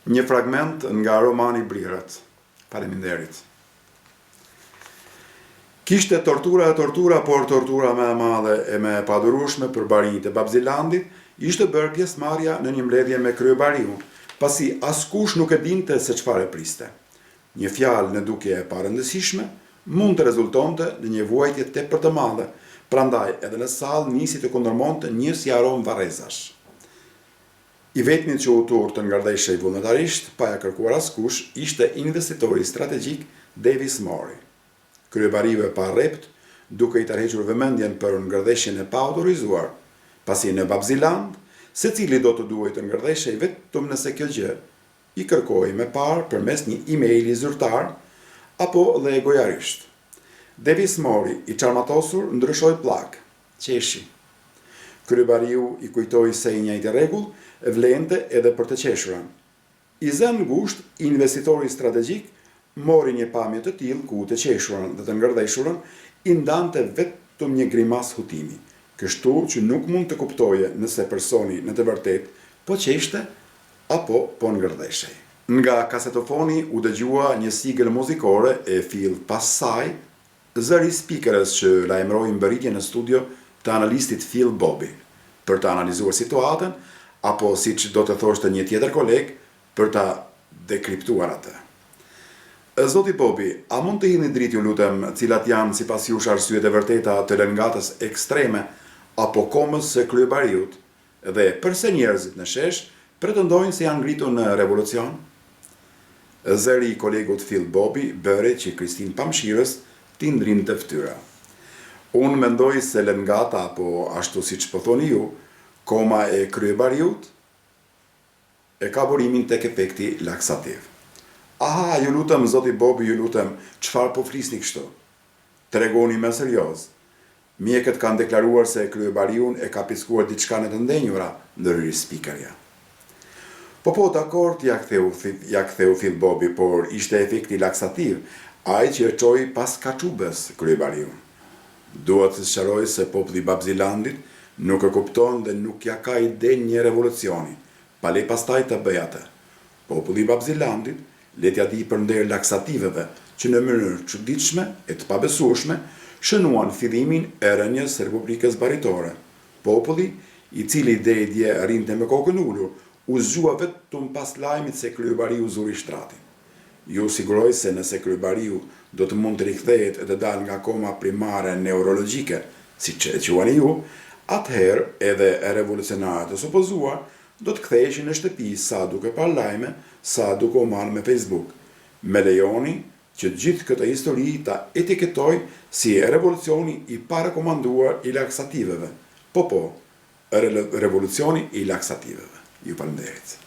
Një fragment nga romani Brirët. Faleminderit. Kishte tortura, por tortura më e madhe e më e padurueshme për barinjtë e Babzilandit ishte bërë pjesëmarrja në një mbledhje me kryebariun, pasi askush nuk e dinte se çfarë priste. Një fjalë në dukje e parëndësishme mund të rezultonte në një vuajtje tepër të madhe, prandaj edhe në sallë nisi të kundërmonte një si aromë varrezash. I vetmi që u turtë ngardheshej vullnetarisht, pa ja kërkuar askush, ishte investitori strategjik Davis Mori. Kryebariu e pa rrept, duke i tërhequr vëmendjen për ngërdheshjen e pa autorizuar, pasi në Babziland, secili do të duhej të ngërdheshej vetëm nëse kjo gjë i kërkoi më parë përmes një emaili zyrtar apo dhe gojarisht. Davis Mori, i çarmatosur, ndryshoi pllak, qeshi. Kryebariu i kujtoi se i njëjti rregull vlente edhe për të qeshurën. I zënë ngusht, investitori strategjik mori një pamje të tillë ku të qeshurën dhe të ngërdheshurën i ndante vetëm një grimas hutimi, kështu që nuk mund të kuptoje nëse personi në të vërtet po qeshte apo po ngërdheshej. Nga kasetofoni u dëgjua një sigël muzikore e fill pas saj, zëri speakerës që lajmëroi mbërritjen në studio të analistit Phil Bobby, për të analizuar situatën, apo siç do të thoshte një tjetër koleg, për ta dekriptuar atë. Zoti Bobby, a mund të hidhni dritë ju lutem, cilat janë sipas jush arsyet e vërteta të lëngatës ekstreme apo komës së kryebariut, dhe përse njerëzit në shesh pretendojnë se janë ngritur në revolucion? Zëri i kolegut Phil Bobby bëri që Kristin Pamshirës t'i ndrinte fytyra. Unë mendoj se lëngata, apo ashtu siç po thoni ju, koma e kryebariut, e ka burimin tek efekti laksativ. Aha, ju lutem, zoti Bobby, ju lutem, çfarë po flisni kështu? Tregoni më serioz. Mjekët kanë deklaruar se kryebariun e ka piskuar diçka në të ndenjura, ndërhyri speakerja. Po, dakord, ja ktheu Phil Bobby, por ishte efekti laksativ, ai që e çoi pas kaçubës kryebariun. Duhet të sqaroj se populli i Babzilandit nuk e kupton dhe nuk ja ka ide një revolucioni, pale pastaj të bëj atë. Populli i Babzilandit letja di për nder laksativeve që në mënyrë çuditshme e të pabesueshme shënuan fillimin e rënjes së Republikës Baritore. Populli, i cili deri dje rrinte me kokën ulur, u zgjua vetëm pas lajmit se kryebariu zuri shtratin. Ju siguroj se nëse kryebariu do të mund të rikthehet e të dalë nga koma primare neurologjike, siç e quani ju, atëherë edhe revolucionarët e supozuar do të ktheheshin në shtëpi sa duke parë lajme, sa duke u marrë me Facebook. Me lejoni që gjithë këtë histori ta etiketoj si revolucioni i parakomanduar i laksativeve. Po, revolucioni i laksativeve. Ju falenderit.